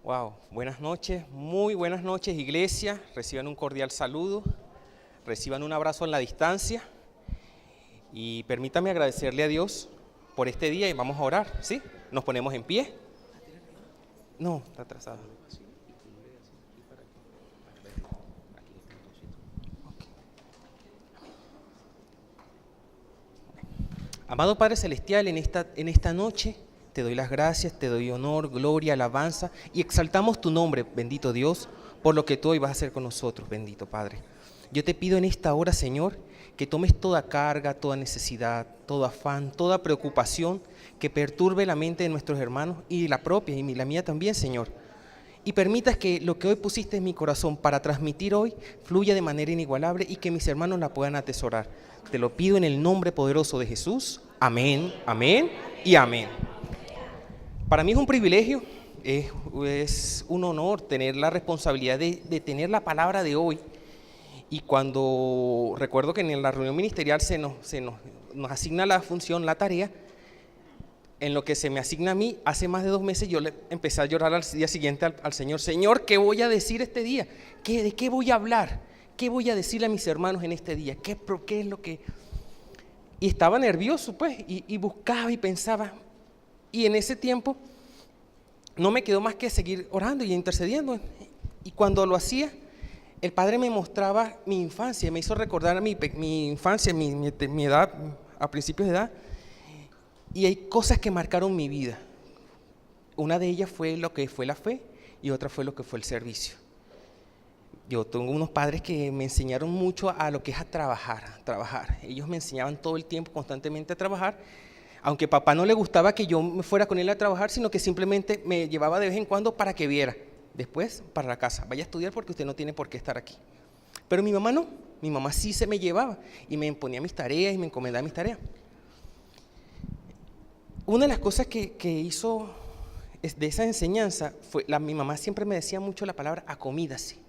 Wow, buenas noches, muy buenas noches, iglesia. Reciban un cordial saludo, reciban un abrazo en la distancia y permítanme agradecerle a Dios por este día y vamos a orar, ¿sí? Nos ponemos en pie. No, está atrasado. Amado Padre Celestial, en esta noche te doy las gracias, te doy honor, gloria, alabanza y exaltamos tu nombre, bendito Dios, por lo que tú hoy vas a hacer con nosotros, bendito Padre. Yo te pido en esta hora, Señor, que tomes toda carga, toda necesidad, todo afán, toda preocupación que perturbe la mente de nuestros hermanos y la propia y la mía también, Señor. Y permitas que lo que hoy pusiste en mi corazón para transmitir hoy fluya de manera inigualable y que mis hermanos la puedan atesorar. Te lo pido en el nombre poderoso de Jesús. Amén, amén y amén. Para mí es un privilegio, es un honor tener la responsabilidad de tener la palabra de hoy. Y cuando recuerdo que en la reunión ministerial nos asigna la función, la tarea, en lo que se me asigna a mí, hace más de 2 meses yo le empecé a llorar al día siguiente al Señor. Señor, ¿qué voy a decir este día? ¿De qué voy a hablar? ¿Qué voy a decirle a mis hermanos en este día? ¿Qué es lo que...? Y estaba nervioso, pues, y buscaba y pensaba. Y en ese tiempo no me quedó más que seguir orando y intercediendo. Y cuando lo hacía, el Padre me mostraba mi infancia, me hizo recordar mi infancia, mi edad, a principios de edad. Y hay cosas que marcaron mi vida. Una de ellas fue lo que fue la fe y otra fue lo que fue el servicio. Yo tengo unos padres que me enseñaron mucho a lo que es a trabajar. Ellos me enseñaban todo el tiempo, constantemente a trabajar. Aunque a papá no le gustaba que yo me fuera con él a trabajar, sino que simplemente me llevaba de vez en cuando para que viera. Después, para la casa. Vaya a estudiar porque usted no tiene por qué estar aquí. Pero mi mamá no. Mi mamá sí se me llevaba y me imponía mis tareas y me encomendaba mis tareas. Una de las cosas que hizo de esa enseñanza fue, mi mamá siempre me decía mucho la palabra acomídase.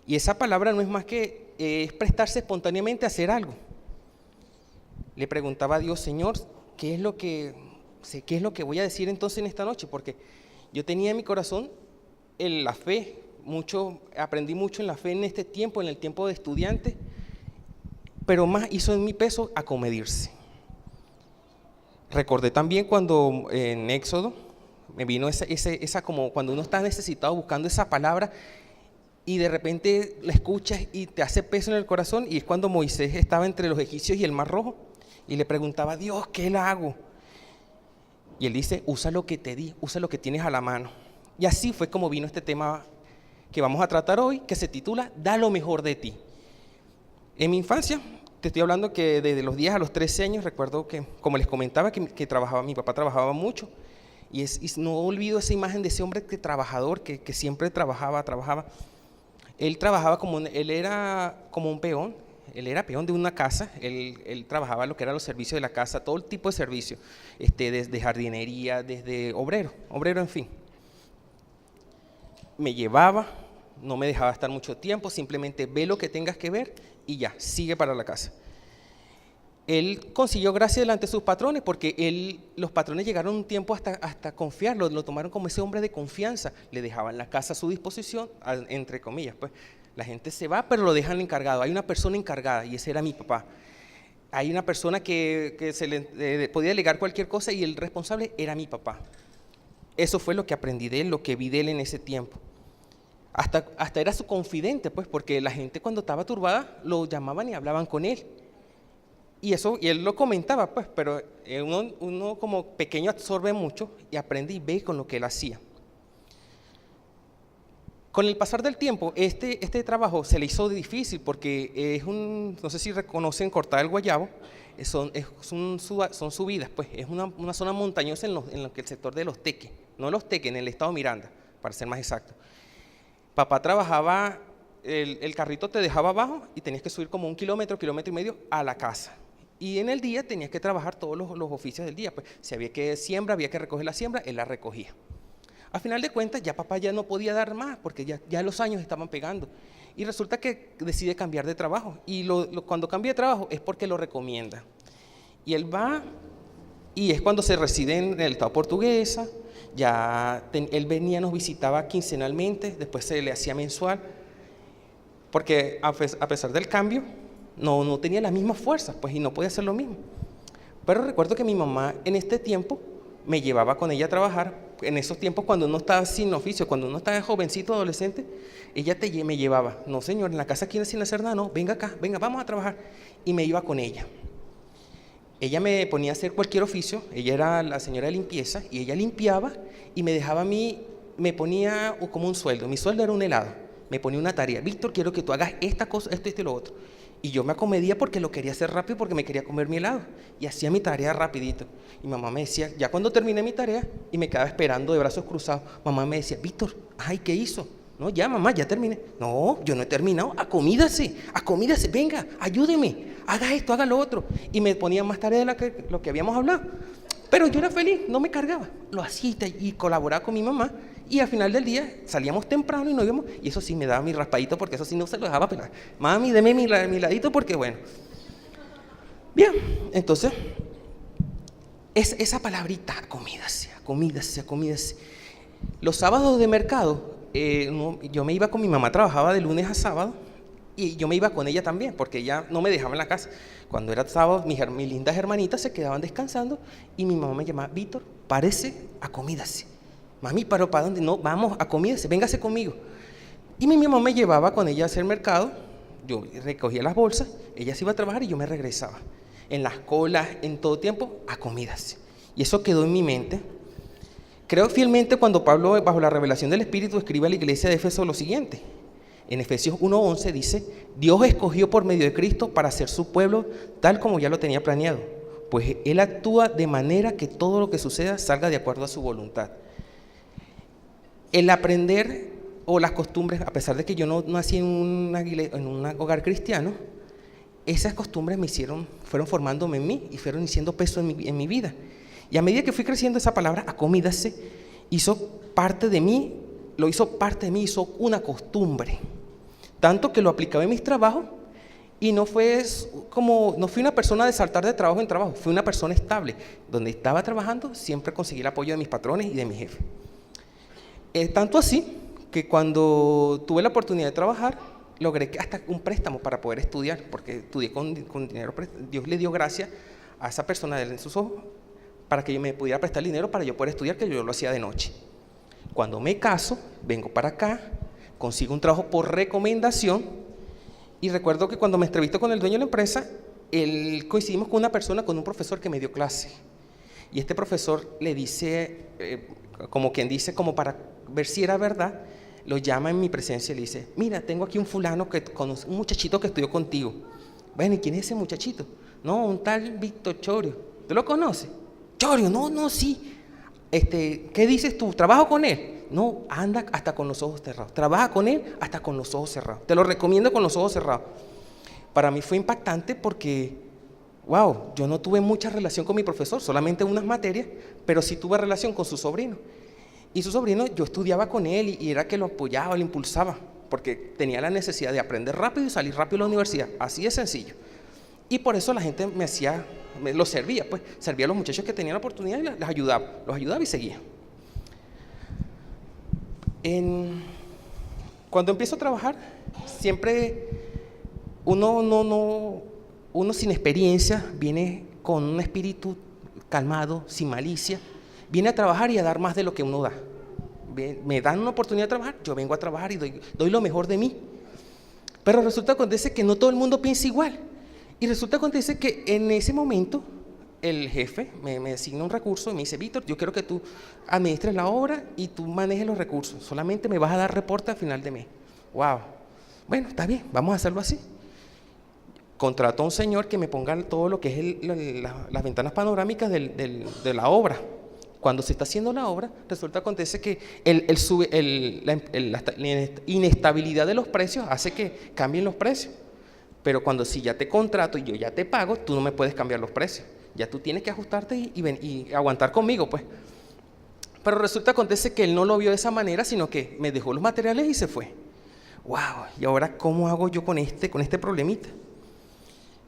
Y esa palabra no es más que es prestarse espontáneamente a hacer algo. Le preguntaba a Dios, Señor, ¿qué es lo que voy a decir entonces en esta noche? Porque yo tenía en mi corazón la fe, aprendí mucho en la fe en este tiempo, en el tiempo de estudiante, pero más hizo en mi peso acomedirse. Recordé también cuando en Éxodo me vino esa como cuando uno está necesitado buscando esa palabra y de repente la escuchas y te hace peso en el corazón, y es cuando Moisés estaba entre los egipcios y el Mar Rojo y le preguntaba a Dios, ¿qué le hago? Y él dice, usa lo que te di, usa lo que tienes a la mano. Y así fue como vino este tema que vamos a tratar hoy, que se titula Da lo mejor de ti. En mi infancia, te estoy hablando que desde los 10 a los 13 años, recuerdo que, como les comentaba, que trabajaba, mi papá trabajaba mucho, y no olvido esa imagen de ese hombre trabajador que siempre trabajaba. Él trabajaba él era como un peón, él era peón de una casa, él trabajaba lo que eran los servicios de la casa, todo el tipo de servicios, desde jardinería, desde obrero, en fin. Me llevaba, no me dejaba estar mucho tiempo, simplemente ve lo que tengas que ver y ya, sigue para la casa. Él consiguió gracia delante de sus patrones porque los patrones llegaron un tiempo hasta confiarlo, lo tomaron como ese hombre de confianza, le dejaban la casa a su disposición, entre comillas, pues la gente se va pero lo dejan encargado, hay una persona encargada y ese era mi papá. Hay una persona que se le podía delegar cualquier cosa y el responsable era mi papá. Eso fue lo que aprendí de él, lo que vi de él en ese tiempo. Hasta era su confidente, pues, porque la gente cuando estaba turbada lo llamaban y hablaban con él. Y él lo comentaba, pues, pero uno como pequeño absorbe mucho y aprende y ve con lo que él hacía. Con el pasar del tiempo, este trabajo se le hizo difícil porque no sé si reconocen Cortada del Guayabo, son subidas, pues, es una zona montañosa en lo que el sector de Los Teques, no Los Teques, en el estado Miranda, para ser más exacto. Papá trabajaba, el carrito te dejaba abajo y tenías que subir como 1 kilómetro y medio a la casa. Y en el día tenías que trabajar todos los oficios del día. Pues si había que recoger la siembra, él la recogía. A final de cuentas, ya papá ya no podía dar más porque ya los años estaban pegando. Y resulta que decide cambiar de trabajo. Y cuando cambia de trabajo es porque lo recomienda. Y él va, y es cuando se reside en el estado Portuguesa. Él venía, nos visitaba quincenalmente, después se le hacía mensual, porque a pesar del cambio, no tenía las mismas fuerzas, pues, y no podía hacer lo mismo. Pero recuerdo que mi mamá en este tiempo me llevaba con ella a trabajar. En esos tiempos, cuando uno estaba sin oficio, cuando uno estaba jovencito, adolescente, ella me llevaba. No, señor, en la casa aquí sin hacer nada, no, venga acá, venga, vamos a trabajar. Y me iba con ella. Ella me ponía a hacer cualquier oficio, ella era la señora de limpieza, y ella limpiaba y me dejaba a mí, me ponía como un sueldo. Mi sueldo era un helado. Me ponía una tarea: Víctor, quiero que tú hagas esta cosa, esto y lo otro. Y yo me acomedía porque lo quería hacer rápido, porque me quería comer mi helado. Y hacía mi tarea rapidito. Y mamá me decía, ya cuando terminé mi tarea, y me quedaba esperando de brazos cruzados, mamá me decía: Víctor, ay, ¿qué hizo? No, ya mamá, ya terminé. No, yo no he terminado. Acomídase, venga, ayúdeme, haga esto, haga lo otro. Y me ponía más tarea de lo que habíamos hablado. Pero yo era feliz, no me cargaba. Lo hacía y colaboraba con mi mamá. Y al final del día salíamos temprano y nos íbamos. Y eso sí me daba mi raspadito, porque eso sí no se lo dejaba pelar. Mami, deme mi ladito, porque bueno. Bien, entonces, esa palabrita: acomídase. Los sábados de mercado, yo me iba con mi mamá, trabajaba de lunes a sábado, y yo me iba con ella también, porque ella no me dejaba en la casa. Cuando era sábado, mis lindas hermanitas se quedaban descansando, y mi mamá me llamaba: Víctor, párese, acomídase. Mami, ¿pero para dónde? No, vamos, acomídese, véngase conmigo. Y mi mamá me llevaba con ella a hacer mercado, yo recogía las bolsas, ella se iba a trabajar y yo me regresaba. En las colas, en todo tiempo, acomídase. Y eso quedó en mi mente. Creo fielmente cuando Pablo, bajo la revelación del Espíritu, escribe a la iglesia de Éfeso lo siguiente. En Efesios 1:11 dice: Dios escogió por medio de Cristo para ser su pueblo tal como ya lo tenía planeado, pues Él actúa de manera que todo lo que suceda salga de acuerdo a su voluntad. El aprender o las costumbres, a pesar de que yo no nací en un hogar cristiano, esas costumbres fueron formándome en mí y fueron haciendo peso en mi vida. Y a medida que fui creciendo, esa palabra acomídase hizo parte de mí, hizo una costumbre. Tanto que lo aplicaba en mis trabajos y no fui una persona de saltar de trabajo en trabajo, fui una persona estable. Donde estaba trabajando siempre conseguí el apoyo de mis patrones y de mi jefe. Tanto así que cuando tuve la oportunidad de trabajar, logré hasta un préstamo para poder estudiar, porque estudié con dinero. Dios le dio gracia a esa persona en sus ojos para que yo me pudiera prestar dinero para yo poder estudiar, que yo lo hacía de noche. Cuando me caso, vengo para acá, consigo un trabajo por recomendación, y recuerdo que cuando me entrevistó con el dueño de la empresa, coincidimos con una persona, con un profesor que me dio clase. Y este profesor le dice, como quien dice, como para ver si era verdad, lo llama en mi presencia y le dice: mira, tengo aquí un fulano, un muchachito que estudió contigo. Bueno, ¿y quién es ese muchachito? No, un tal Víctor Chorio. ¿Tú lo conoces? Chorio, no, sí. ¿Qué dices tú? ¿Trabajo con él? No, anda hasta con los ojos cerrados. Trabaja con él hasta con los ojos cerrados. Te lo recomiendo con los ojos cerrados. Para mí fue impactante porque, wow, yo no tuve mucha relación con mi profesor, solamente unas materias, pero sí tuve relación con su sobrino. Y su sobrino, yo estudiaba con él y era que lo apoyaba, lo impulsaba, porque tenía la necesidad de aprender rápido y salir rápido a la universidad, así de sencillo. Y por eso la gente lo servía, pues, servía a los muchachos que tenían la oportunidad y los ayudaba y seguía. Cuando empiezo a trabajar, siempre uno sin experiencia viene con un espíritu calmado, sin malicia, viene a trabajar y a dar más de lo que uno da. Me dan una oportunidad de trabajar, yo vengo a trabajar y doy lo mejor de mí. Pero resulta que acontece que no todo el mundo piensa igual. Y resulta que acontece que en ese momento el jefe me asigna un recurso y me dice: Víctor, yo quiero que tú administres la obra y tú manejes los recursos. Solamente me vas a dar reporte al final de mes. Wow. Bueno, está bien, vamos a hacerlo así. Contrató a un señor que me ponga todo lo que es las ventanas panorámicas de la obra. Cuando se está haciendo la obra, acontece que la inestabilidad de los precios hace que cambien los precios. Pero si ya te contrato y yo ya te pago, tú no me puedes cambiar los precios. Ya tú tienes que ajustarte y aguantar conmigo, pues. Pero acontece que él no lo vio de esa manera, sino que me dejó los materiales y se fue. Wow, ¿y ahora cómo hago yo con este problemita?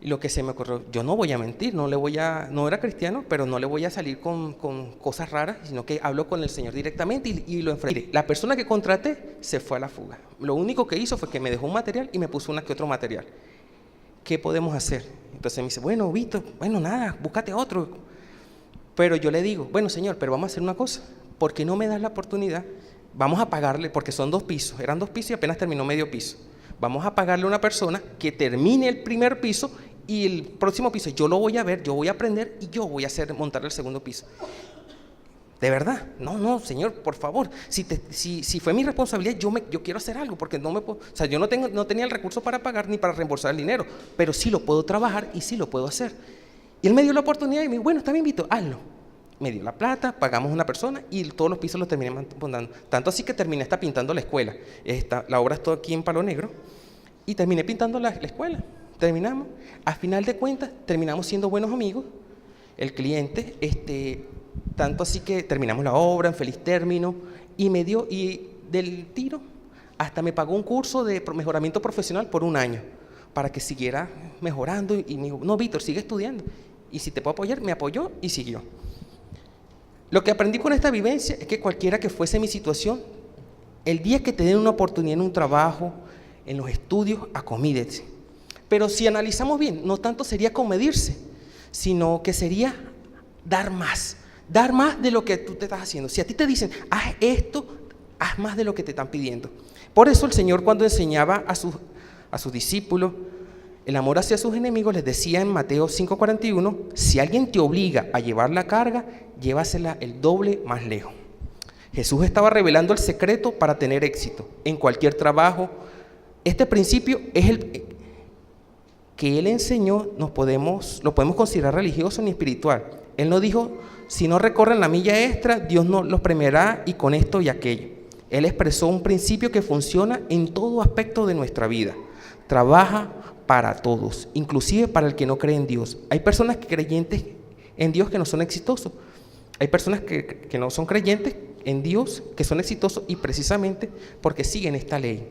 Y lo que se me ocurrió, yo no voy a mentir, no era cristiano, pero no le voy a salir con cosas raras, sino que hablo con el Señor directamente y lo enfrenté. La persona que contraté se fue a la fuga. Lo único que hizo fue que me dejó un material y me puso una que otro material. ¿Qué podemos hacer? Entonces me dice, bueno, Víctor, bueno, nada, búscate otro. Pero yo le digo, bueno, Señor, pero vamos a hacer una cosa. ¿Por qué no me das la oportunidad? Vamos a pagarle, porque son 2 pisos, eran 2 pisos y apenas terminó medio piso. Vamos a pagarle a una persona que termine el primer piso y el próximo piso yo lo voy a ver, yo voy a aprender y yo voy a montar el segundo piso. De verdad, no, Señor, por favor, si fue mi responsabilidad, yo quiero hacer algo, porque no me puedo, o sea, yo no tenía el recurso para pagar ni para reembolsar el dinero, pero sí lo puedo trabajar y sí lo puedo hacer. Y él me dio la oportunidad y me dijo, bueno, está bien, Vito, hazlo. Me dio la plata, pagamos una persona y todos los pisos los terminé montando. Tanto así que terminé hasta pintando la escuela. La obra está aquí en Palo Negro y terminé pintando la escuela. Terminamos, a final de cuentas terminamos siendo buenos amigos, el cliente, tanto así que terminamos la obra en feliz término y del tiro hasta me pagó un curso de mejoramiento profesional por 1 año para que siguiera mejorando y me dijo, no, Víctor, sigue estudiando y si te puedo apoyar, me apoyó y siguió. Lo que aprendí con esta vivencia es que cualquiera que fuese mi situación, el día que te den una oportunidad en un trabajo, en los estudios, acomídese. Pero si analizamos bien, no tanto sería comedirse, sino que sería dar más de lo que tú te estás haciendo. Si a ti te dicen, haz esto, haz más de lo que te están pidiendo. Por eso el Señor, cuando enseñaba a sus discípulos el amor hacia sus enemigos, les decía en Mateo 5:41, si alguien te obliga a llevar la carga, llévasela el doble más lejos. Jesús estaba revelando el secreto para tener éxito en cualquier trabajo. Este principio es el que Él enseñó, lo podemos considerar religioso ni espiritual. Él no dijo, si no recorren la milla extra, Dios no los premiará y con esto y aquello. Él expresó un principio que funciona en todo aspecto de nuestra vida. Trabaja para todos, inclusive para el que no cree en Dios. Hay personas creyentes en Dios que no son exitosos. Hay personas que no son creyentes en Dios que son exitosos y precisamente porque siguen esta ley.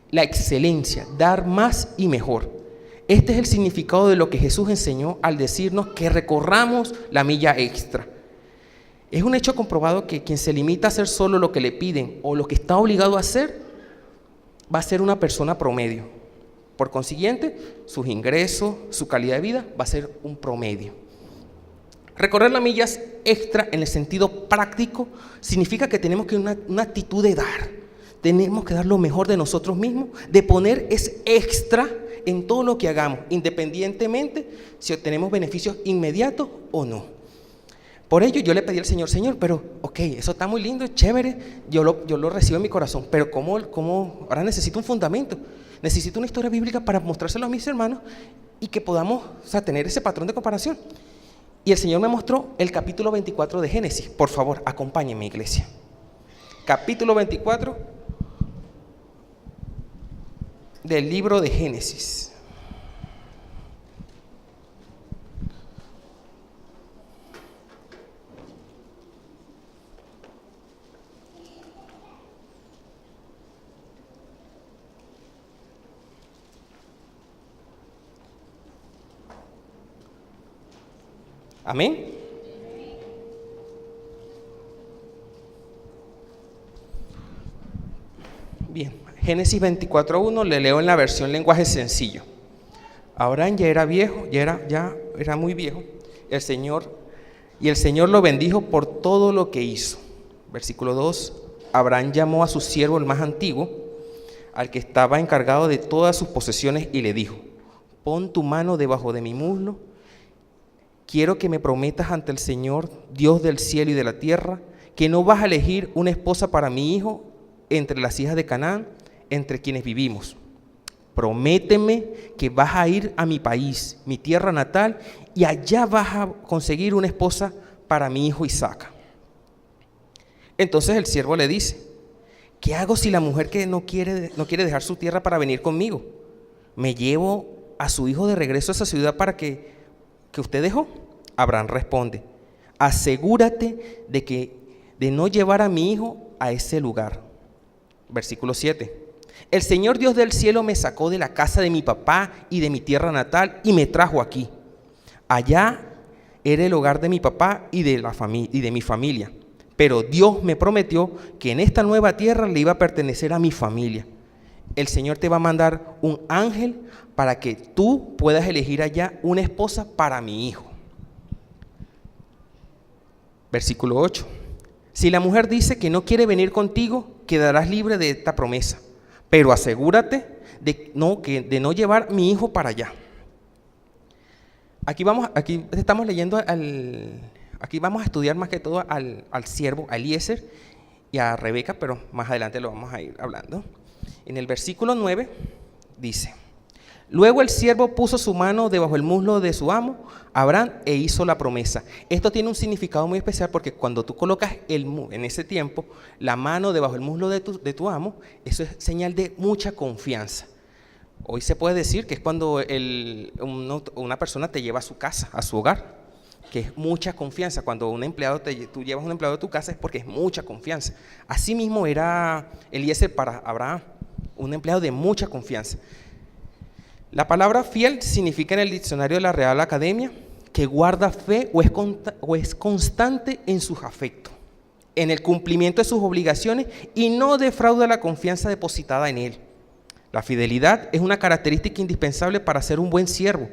La excelencia, dar más y mejor. Este es el significado de lo que Jesús enseñó al decirnos que recorramos la milla extra. Es un hecho comprobado que quien se limita a hacer solo lo que le piden o lo que está obligado a hacer, va a ser una persona promedio. Por consiguiente, sus ingresos, su calidad de vida va a ser un promedio. Recorrer la milla extra en el sentido práctico significa que tenemos que una actitud de dar. Tenemos que dar lo mejor de nosotros mismos, de poner ese extra en todo lo que hagamos, independientemente si obtenemos beneficios inmediatos o no. Por ello yo le pedí al Señor, pero ok, eso está muy lindo, es chévere, yo lo recibo en mi corazón, pero ¿cómo? Ahora necesito un fundamento, necesito una historia bíblica para mostrárselo a mis hermanos y que podamos, tener ese patrón de comparación. Y el Señor me mostró el capítulo 24 de Génesis. Por favor, acompáñenme, iglesia. Capítulo 24 del libro de Génesis. Amén. Bien, Génesis 24:1 le leo en la versión lenguaje sencillo. Abraham ya era viejo, ya era muy viejo. El Señor lo bendijo por todo lo que hizo. Versículo 2, Abraham llamó a su siervo el más antiguo, al que estaba encargado de todas sus posesiones, y le dijo: pon tu mano debajo de mi muslo. Quiero que me prometas ante el Señor, Dios del cielo y de la tierra, que no vas a elegir una esposa para mi hijo entre las hijas de Canaán, entre quienes vivimos. Prométeme que vas a ir a mi país, mi tierra natal, y allá vas a conseguir una esposa para mi hijo Isaac. Entonces el siervo le dice: ¿qué hago si la mujer que no quiere dejar su tierra para venir conmigo? ¿Me llevo a su hijo de regreso a esa ciudad que usted dejó? Abraham responde: asegúrate de no llevar a mi hijo a ese lugar. Versículo 7. El Señor Dios del cielo me sacó de la casa de mi papá y de mi tierra natal y me trajo aquí. Allá era el hogar de mi papá y de mi familia. Pero Dios me prometió que en esta nueva tierra le iba a pertenecer a mi familia. El Señor te va a mandar un ángel para que tú puedas elegir allá una esposa para mi hijo. Versículo 8. Si la mujer dice que no quiere venir contigo, quedarás libre de esta promesa. Pero asegúrate de no llevar mi hijo para allá. Aquí estamos leyendo aquí vamos a estudiar más que todo al siervo, a Eliezer y a Rebeca, pero más adelante lo vamos a ir hablando. En el versículo 9 dice: luego el siervo puso su mano debajo del muslo de su amo, Abraham, e hizo la promesa. Esto tiene un significado muy especial porque cuando tú colocas en ese tiempo la mano debajo del muslo de tu amo, eso es señal de mucha confianza. Hoy se puede decir que es cuando una persona te lleva a su casa, a su hogar, que es mucha confianza. Cuando tú llevas a un empleado a tu casa es porque es mucha confianza. Así mismo era Eliezer para Abraham, un empleado de mucha confianza. La palabra fiel significa en el diccionario de la Real Academia que guarda fe o es constante en sus afectos, en el cumplimiento de sus obligaciones y no defrauda la confianza depositada en él. La fidelidad es una característica indispensable para ser un buen siervo.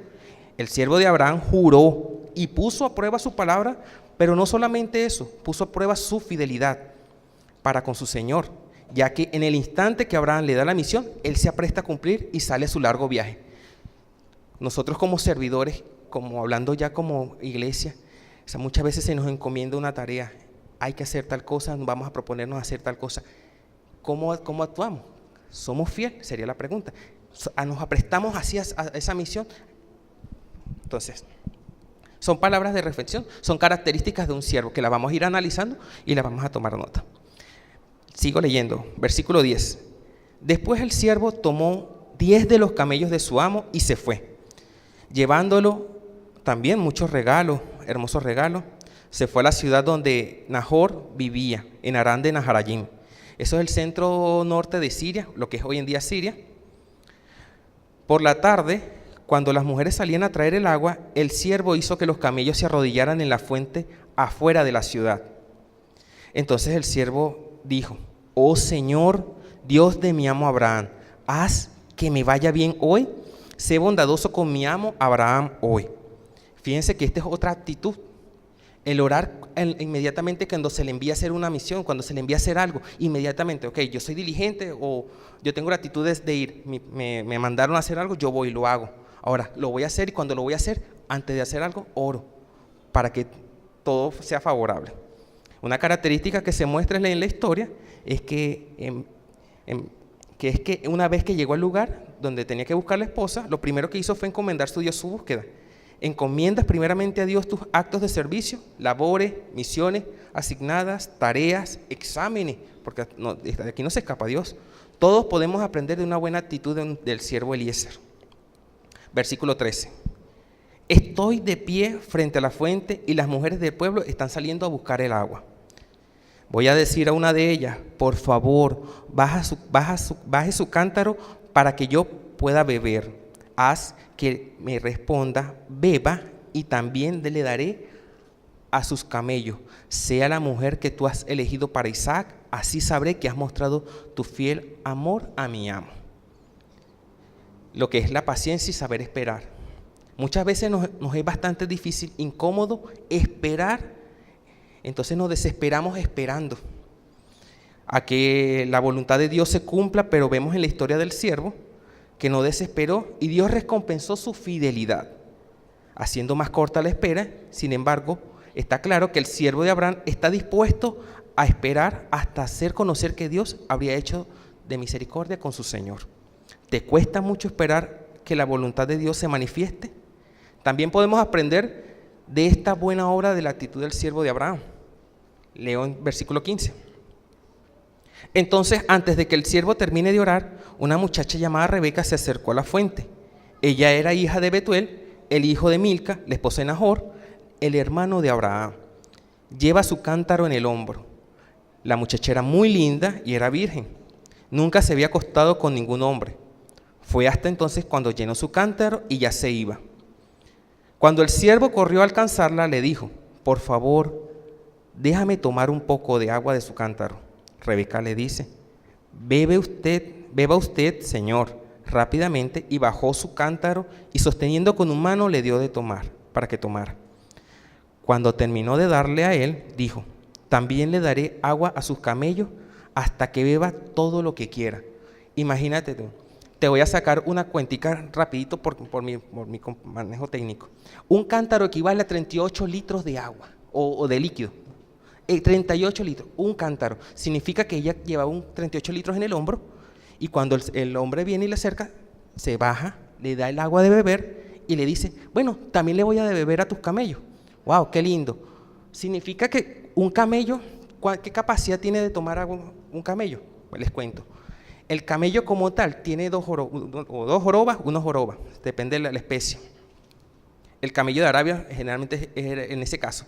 El siervo de Abraham juró y puso a prueba su palabra, pero no solamente eso, puso a prueba su fidelidad para con su Señor, ya que en el instante que Abraham le da la misión, él se apresta a cumplir y sale a su largo viaje. Nosotros como servidores, como hablando ya como iglesia, muchas veces se nos encomienda una tarea, hay que hacer tal cosa, vamos a proponernos hacer tal cosa. ¿Cómo actuamos? ¿Somos fieles? Sería la pregunta. ¿Nos aprestamos así a esa misión? Entonces, son palabras de reflexión, son características de un siervo que las vamos a ir analizando y las vamos a tomar nota. Sigo leyendo, versículo 10. Después el siervo tomó 10 de los camellos de su amo y se fue, llevándolo también muchos regalos, hermosos regalos. Se fue a la ciudad donde Nahor vivía, en Harán de Naharayim. Eso es el centro norte de Siria, lo que es hoy en día Siria. Por la tarde, cuando las mujeres salían a traer el agua, el siervo hizo que los camellos se arrodillaran en la fuente afuera de la ciudad. Entonces el siervo dijo: oh Señor, Dios de mi amo Abraham, haz que me vaya bien hoy. Sé bondadoso con mi amo Abraham hoy. Fíjense que esta es otra actitud. El orar inmediatamente cuando se le envía a hacer una misión, cuando se le envía a hacer algo, inmediatamente, ok, yo soy diligente o yo tengo la actitud de ir, me mandaron a hacer algo, yo voy y lo hago. Ahora, lo voy a hacer y cuando lo voy a hacer, antes de hacer algo, oro para que todo sea favorable. Una característica que se muestra en la historia es que una vez que llegó al lugar donde tenía que buscar la esposa, lo primero que hizo fue encomendar su Dios su búsqueda. Encomiendas primeramente a Dios tus actos de servicio, labores, misiones asignadas, tareas, exámenes, porque de aquí no se escapa Dios. Todos podemos aprender de una buena actitud del siervo Eliezer. Versículo 13. Estoy de pie frente a la fuente y las mujeres del pueblo están saliendo a buscar el agua. Voy a decir a una de ellas: por favor, baje su cántaro para que yo pueda beber. Haz que me responda, beba, y también le daré a sus camellos. Sea la mujer que tú has elegido para Isaac, así sabré que has mostrado tu fiel amor a mi amo. Lo que es la paciencia y saber esperar. Muchas veces nos es bastante difícil, incómodo esperar, entonces nos desesperamos esperando a que la voluntad de Dios se cumpla, pero vemos en la historia del siervo que no desesperó y Dios recompensó su fidelidad, haciendo más corta la espera. Sin embargo, está claro que el siervo de Abraham está dispuesto a esperar hasta hacer conocer que Dios habría hecho de misericordia con su Señor. ¿Te cuesta mucho esperar que la voluntad de Dios se manifieste? También podemos aprender de esta buena obra de la actitud del siervo de Abraham. Leo en versículo 15. Entonces, antes de que el siervo termine de orar, una muchacha llamada Rebeca se acercó a la fuente. Ella era hija de Betuel, el hijo de Milca, la esposa de Nahor, el hermano de Abraham. Lleva su cántaro en el hombro. La muchacha era muy linda y era virgen. Nunca se había acostado con ningún hombre. Fue hasta entonces cuando llenó su cántaro y ya se iba. Cuando el siervo corrió a alcanzarla, le dijo: por favor, déjame tomar un poco de agua de su cántaro. Rebeca le dice: beba usted, señor. Rápidamente, y bajó su cántaro y sosteniendo con una mano le dio de tomar, para que tomara. Cuando terminó de darle a él, dijo: también le daré agua a sus camellos hasta que beba todo lo que quiera. Imagínate tú. Te voy a sacar una cuentica rapidito por mi manejo técnico. Un cántaro equivale a 38 litros de agua o de líquido. 38 litros, un cántaro. Significa que ella llevaba 38 litros en el hombro y cuando el hombre viene y le acerca, se baja, le da el agua de beber y le dice: bueno, también le voy a de beber a tus camellos. ¡Wow, qué lindo! Significa que un camello, ¿qué capacidad tiene de tomar agua un camello? Pues les cuento. El camello como tal tiene dos jorobas, una joroba, depende de la especie. El camello de Arabia generalmente es en ese caso.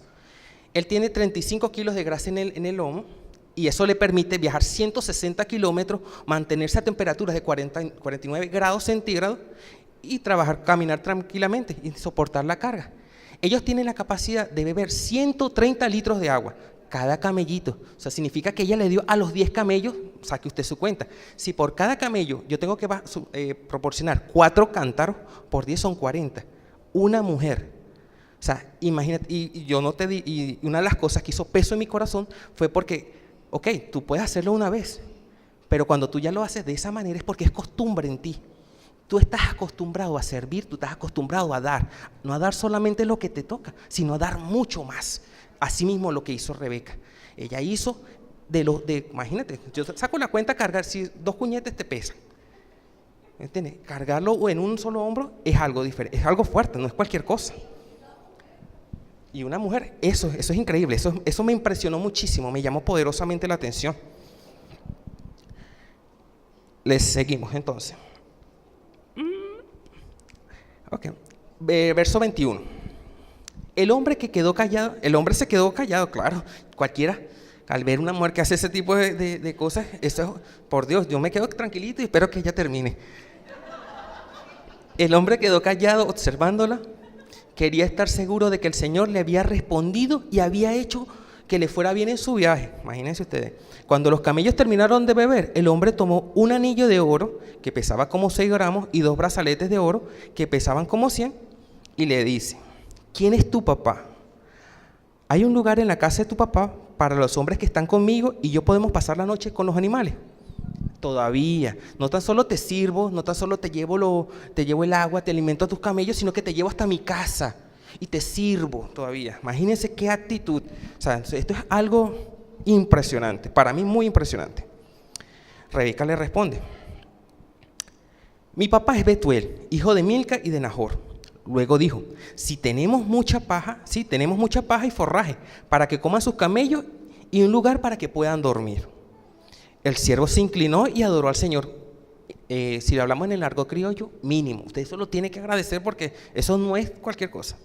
Él tiene 35 kilos de grasa en el lomo y eso le permite viajar 160 kilómetros, mantenerse a temperaturas de 49 grados centígrados y caminar tranquilamente y soportar la carga. Ellos tienen la capacidad de beber 130 litros de agua. Cada camellito, o sea, significa que ella le dio a los 10 camellos, saque usted su cuenta. Si por cada camello yo tengo que proporcionar 4 cántaros, por 10 son 40. Una mujer, o sea, imagínate, y yo no te di, y una de las cosas que hizo peso en mi corazón fue porque, ok, tú puedes hacerlo una vez, pero cuando tú ya lo haces de esa manera es porque es costumbre en ti. Tú estás acostumbrado a servir, tú estás acostumbrado a dar, no a dar solamente lo que te toca, sino a dar mucho más. Asimismo lo que hizo Rebeca, ella hizo imagínate, yo saco la cuenta, cargar, si 2 cuñetes te pesan, ¿entiendes? Cargarlo en un solo hombro es algo diferente, es algo fuerte, no es cualquier cosa. Y una mujer, eso es increíble, eso me impresionó muchísimo, me llamó poderosamente la atención. Les seguimos entonces. Ok, verso 21. El hombre se quedó callado, claro, cualquiera, al ver una mujer que hace ese tipo de cosas, eso, por Dios, yo me quedo tranquilito y espero que ella termine. El hombre quedó callado observándola, quería estar seguro de que el Señor le había respondido y había hecho que le fuera bien en su viaje. Imagínense ustedes, cuando los camellos terminaron de beber, el hombre tomó un anillo de oro que pesaba como 6 gramos y 2 brazaletes de oro que pesaban como 100 y le dice: ¿quién es tu papá? Hay un lugar en la casa de tu papá para los hombres que están conmigo y yo podemos pasar la noche con los animales. Todavía, no tan solo te sirvo, no tan solo te llevo el agua, te alimento a tus camellos, sino que te llevo hasta mi casa y te sirvo todavía. Imagínense qué actitud. O sea, esto es algo impresionante, para mí muy impresionante. Rebeca le responde: mi papá es Betuel, hijo de Milca y de Nahor. Luego dijo: si tenemos mucha paja, sí, tenemos mucha paja y forraje para que coman sus camellos y un lugar para que puedan dormir. El siervo se inclinó y adoró al Señor. Si lo hablamos en el argot criollo, mínimo. Usted eso lo tiene que agradecer porque eso no es cualquier cosa.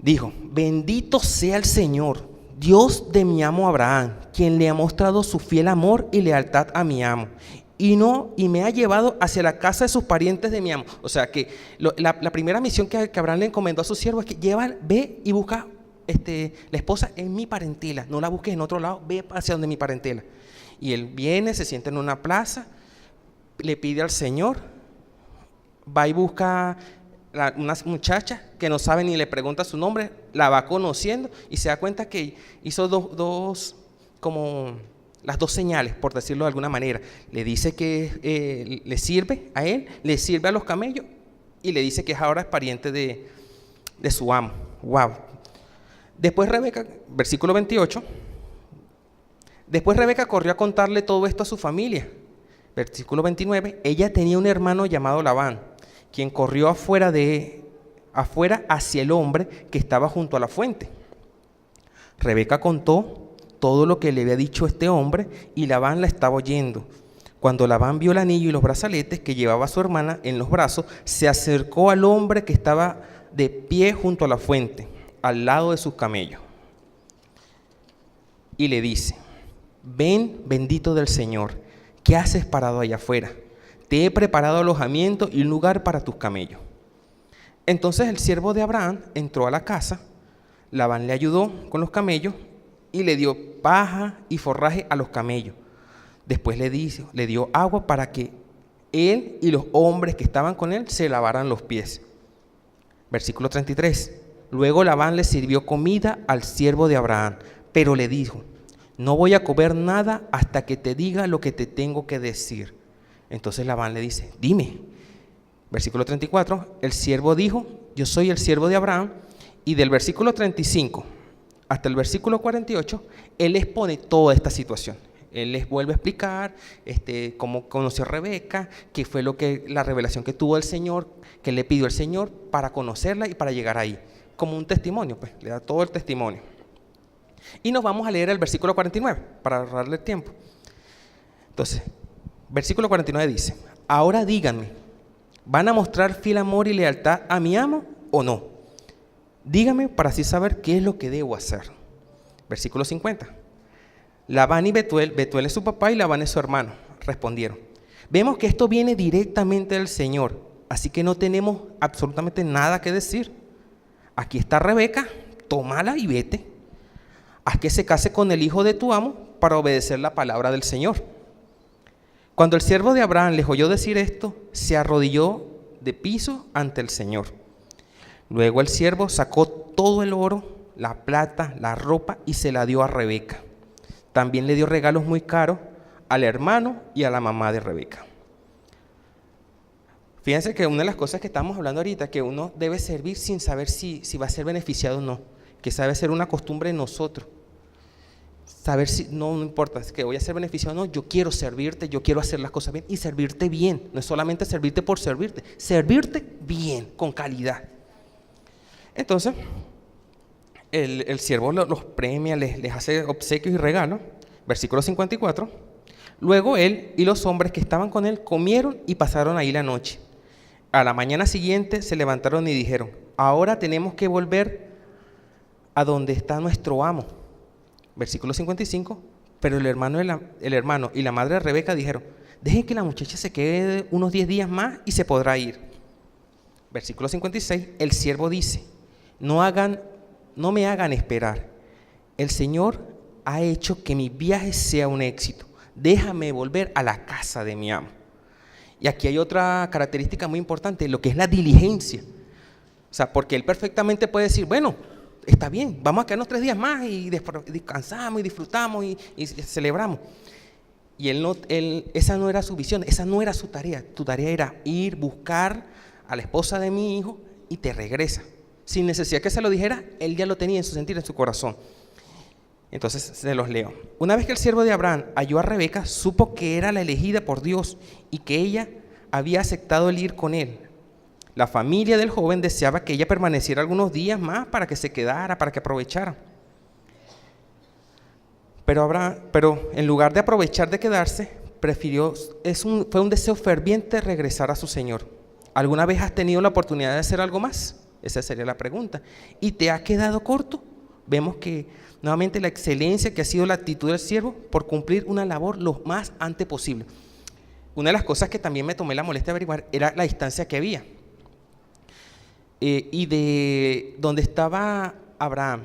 Dijo: bendito sea el Señor, Dios de mi amo Abraham, quien le ha mostrado su fiel amor y lealtad a mi amo. Y me ha llevado hacia la casa de sus parientes de mi amo. O sea que la primera misión que Abraham le encomendó a su siervo es que ve y busca la esposa en mi parentela, no la busques en otro lado, ve hacia donde mi parentela. Y él viene, se sienta en una plaza, le pide al Señor, va y busca una muchacha que no sabe ni le pregunta su nombre, la va conociendo y se da cuenta que hizo como las 2 señales, por decirlo de alguna manera. Le dice que le sirve a él, le sirve a los camellos y le dice que ahora es pariente de su amo. Wow. Después Rebeca, versículo 28, después Rebeca corrió a contarle todo esto a su familia. Versículo 29, ella tenía un hermano llamado Labán, quien corrió afuera hacia el hombre que estaba junto a la fuente. Rebeca contó todo lo que le había dicho este hombre y Labán la estaba oyendo. Cuando Labán vio el anillo y los brazaletes que llevaba su hermana en los brazos, se acercó al hombre que estaba de pie junto a la fuente, al lado de sus camellos, y le dice: ven, bendito del Señor, ¿qué haces parado allá afuera? Te he preparado alojamiento y un lugar para tus camellos. Entonces el siervo de Abraham entró a la casa, Labán le ayudó con los camellos y le dio paja y forraje a los camellos. Después le dio agua para que él y los hombres que estaban con él se lavaran los pies. Versículo 33. Luego Labán le sirvió comida al siervo de Abraham, pero le dijo: no voy a comer nada hasta que te diga lo que te tengo que decir. Entonces Labán le dice: dime. Versículo 34, el siervo dijo: yo soy el siervo de Abraham. Y del versículo 35 hasta el versículo 48, él les pone toda esta situación. Él les vuelve a explicar cómo conoció a Rebeca, qué fue la revelación que tuvo el Señor, que le pidió el Señor para conocerla y para llegar ahí. Como un testimonio, pues, le da todo el testimonio. Y nos vamos a leer el versículo 49, para ahorrarle tiempo. Entonces, versículo 49 dice: ahora díganme, ¿van a mostrar fiel amor y lealtad a mi amo o no? Díganme para así saber qué es lo que debo hacer. Versículo 50. Labán y Betuel es su papá y Labán es su hermano, respondieron: vemos que esto viene directamente del Señor, así que no tenemos absolutamente nada que decir. Aquí está Rebeca, tómala y vete. Haz que se case con el hijo de tu amo para obedecer la palabra del Señor. Cuando el siervo de Abraham les oyó decir esto, se arrodilló de piso ante el Señor. Luego el siervo sacó todo el oro, la plata, la ropa y se la dio a Rebeca. También le dio regalos muy caros al hermano y a la mamá de Rebeca. Fíjense que una de las cosas que estamos hablando ahorita, que uno debe servir sin saber si va a ser beneficiado o no, que sabe ser una costumbre en nosotros. Saber si, no importa, es que voy a ser beneficiado o no, yo quiero servirte, yo quiero hacer las cosas bien y servirte bien. No es solamente servirte por servirte bien, con calidad. Entonces, el siervo los premia, les hace obsequios y regalos. Versículo 54. Luego él y los hombres que estaban con él comieron y pasaron ahí la noche. A la mañana siguiente se levantaron y dijeron: ahora tenemos que volver a donde está nuestro amo. Versículo 55. Pero el hermano y la madre de Rebeca dijeron: dejen que la muchacha se quede unos 10 días más y se podrá ir. Versículo 56. El siervo dice: no me hagan esperar. El Señor ha hecho que mi viaje sea un éxito. Déjame volver a la casa de mi amo. Y aquí hay otra característica muy importante, lo que es la diligencia. O sea, porque él perfectamente puede decir: bueno, está bien, vamos a quedarnos 3 días más y descansamos y disfrutamos y celebramos. Y esa no era su visión, esa no era su tarea. Tu tarea era ir, buscar a la esposa de mi hijo y te regresa. Sin necesidad que se lo dijera, él ya lo tenía en su sentir, en su corazón. Entonces se los leo. Una vez que el siervo de Abraham halló a Rebeca, supo que era la elegida por Dios y que ella había aceptado el ir con él. La familia del joven deseaba que ella permaneciera algunos días más para que se quedara, para que aprovechara. Pero en lugar de aprovechar de quedarse, fue un deseo ferviente regresar a su Señor. ¿Alguna vez has tenido la oportunidad de hacer algo más? Esa sería la pregunta. ¿Y te ha quedado corto? Vemos que nuevamente la excelencia que ha sido la actitud del siervo por cumplir una labor lo más antes posible. Una de las cosas que también me tomé la molestia de averiguar era la distancia que había. Y de donde estaba Abraham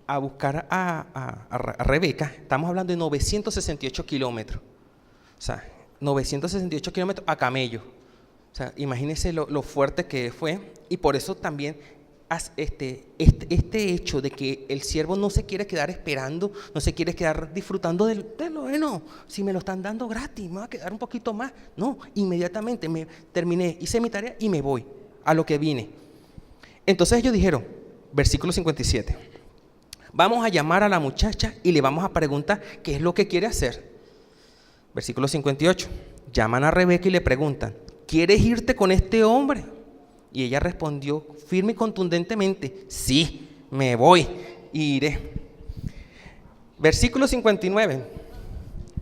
a buscar a Rebeca, estamos hablando de 968 kilómetros. O sea, 968 kilómetros a camello. O sea, imagínense lo fuerte que fue. Y por eso también este hecho de que el siervo no se quiere quedar esperando, no se quiere quedar disfrutando de lo bueno. Si me lo están dando gratis, me voy a quedar un poquito más. No, inmediatamente me terminé, hice mi tarea y me voy a lo que vine. Entonces ellos dijeron, versículo 57, vamos a llamar a la muchacha y le vamos a preguntar qué es lo que quiere hacer. Versículo 58, llaman a Rebeca y le preguntan, ¿quieres irte con este hombre? Y ella respondió firme y contundentemente, sí, me voy y iré. Versículo 59,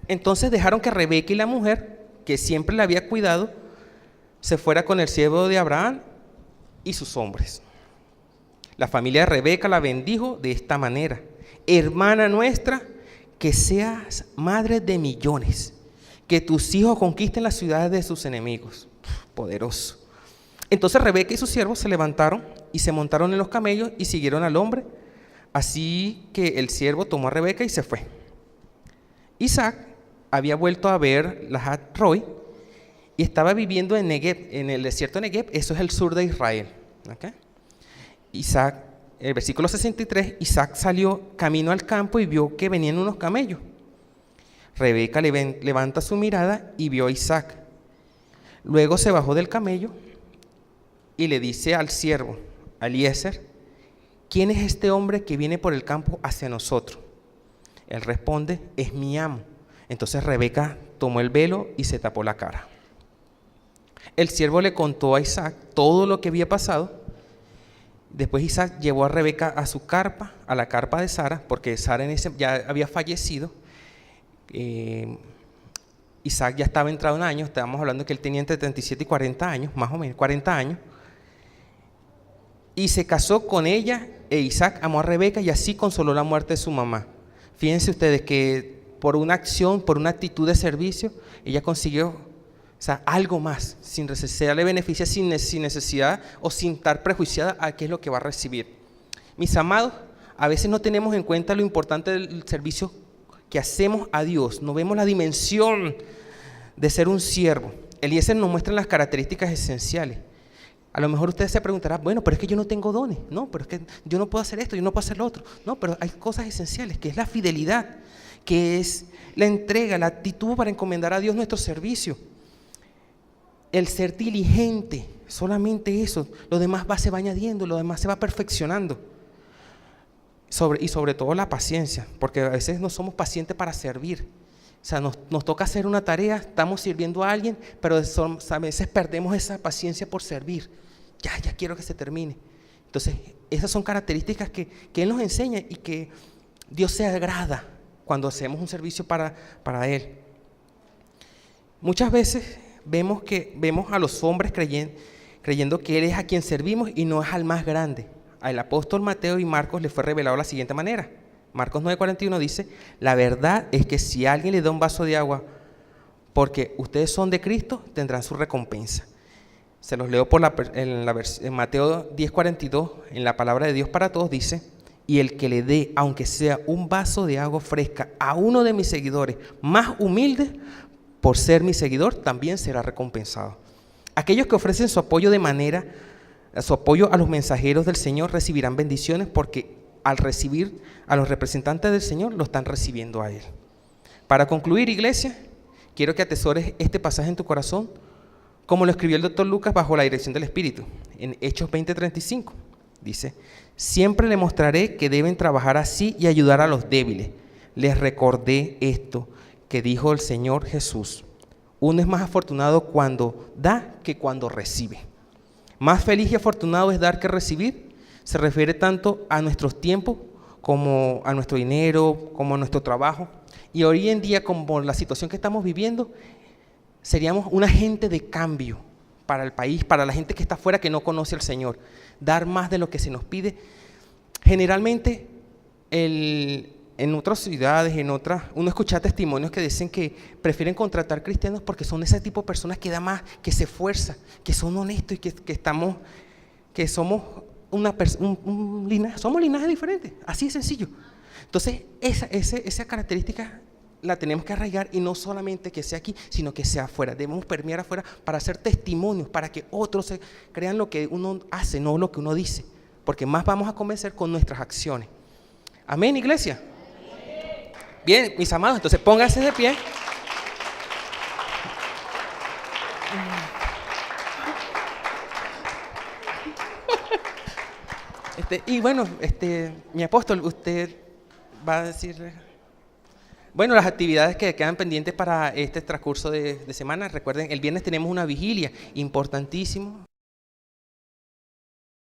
entonces dejaron que Rebeca y la mujer, que siempre la había cuidado, se fuera con el siervo de Abraham y sus hombres. La familia de Rebeca la bendijo de esta manera: hermana nuestra, que seas madre de millones, que tus hijos conquisten las ciudades de sus enemigos. Poderoso. Entonces Rebeca y sus siervos se levantaron y se montaron en los camellos y siguieron al hombre. Así que el siervo tomó a Rebeca y se fue. Isaac había vuelto a ver Lahat Roi y estaba viviendo en Negev, en el desierto de Negev. Eso es el sur de Israel. ¿Okay? Isaac, el versículo 63, Isaac salió camino al campo y vio que venían unos camellos. Rebeca levanta su mirada y vio a Isaac. Luego se bajó del camello y le dice al siervo, a Eliezer: ¿quién es este hombre que viene por el campo hacia nosotros? Él responde: es mi amo. Entonces Rebeca tomó el velo y se tapó la cara. El siervo le contó a Isaac todo lo que había pasado. Después Isaac llevó a Rebeca a su carpa, a la carpa de Sara, porque Sara ya había fallecido. Isaac ya estaba entrado en años, estábamos hablando que él tenía entre 37 y 40 años, más o menos, 40 años. Y se casó con ella, e Isaac amó a Rebeca y así consoló la muerte de su mamá. Fíjense ustedes que por una acción, por una actitud de servicio, ella consiguió algo más, sin necesidad de beneficio, sin necesidad o sin estar prejuiciada a qué es lo que va a recibir. Mis amados, a veces no tenemos en cuenta lo importante del servicio que hacemos a Dios, no vemos la dimensión de ser un siervo. Eliezer nos muestra las características esenciales. A lo mejor usted se preguntará, bueno, pero es que yo no tengo dones, no, pero es que yo no puedo hacer esto, yo no puedo hacer lo otro. No, pero hay cosas esenciales, que es la fidelidad, que es la entrega, la actitud para encomendar a Dios nuestro servicio. El ser diligente, solamente eso, lo demás se va añadiendo, lo demás se va perfeccionando. Y sobre todo la paciencia, porque a veces no somos pacientes para servir. O sea, nos toca hacer una tarea, estamos sirviendo a alguien, pero a veces perdemos esa paciencia por servir. Ya quiero que se termine. Entonces, esas son características que Él nos enseña y que Dios se agrada cuando hacemos un servicio para Él. Muchas veces vemos a los hombres creyendo que Él es a quien servimos y no es al más grande. Al apóstol Mateo y Marcos les fue revelado de la siguiente manera. Marcos 9:41 dice: la verdad es que si alguien le da un vaso de agua porque ustedes son de Cristo, tendrán su recompensa. Se los leo en Mateo 10:42, en la palabra de Dios para todos dice: y el que le dé, aunque sea un vaso de agua fresca, a uno de mis seguidores más humildes, por ser mi seguidor, también será recompensado. Aquellos que ofrecen su apoyo a los mensajeros del Señor recibirán bendiciones, porque al recibir a los representantes del Señor, lo están recibiendo a Él. Para concluir, iglesia, quiero que atesores este pasaje en tu corazón, como lo escribió el doctor Lucas bajo la dirección del Espíritu. En Hechos 20:35 dice: siempre le mostraré que deben trabajar así y ayudar a los débiles. Les recordé esto que dijo el Señor Jesús: uno es más afortunado cuando da que cuando recibe. Más feliz y afortunado es dar que recibir. Se refiere tanto a nuestros tiempos como a nuestro dinero, como a nuestro trabajo. Y hoy en día, como la situación que estamos viviendo, seríamos un agente de cambio para el país, para la gente que está afuera que no conoce al Señor. Dar más de lo que se nos pide. Generalmente, en otras ciudades, uno escucha testimonios que dicen que prefieren contratar cristianos porque son ese tipo de personas que da más, que se esfuerzan, que son honestos y que somos somos linajes diferentes, así de sencillo. Entonces, esa característica la tenemos que arraigar, y no solamente que sea aquí, sino que sea afuera. Debemos permear afuera para hacer testimonios, para que otros crean lo que uno hace, no lo que uno dice, porque más vamos a convencer con nuestras acciones. Amén, iglesia. Bien, mis amados, entonces pónganse de pie. Y bueno, mi apóstol, usted va a decir, bueno, las actividades que quedan pendientes para este transcurso de semana. Recuerden, el viernes tenemos una vigilia importantísima.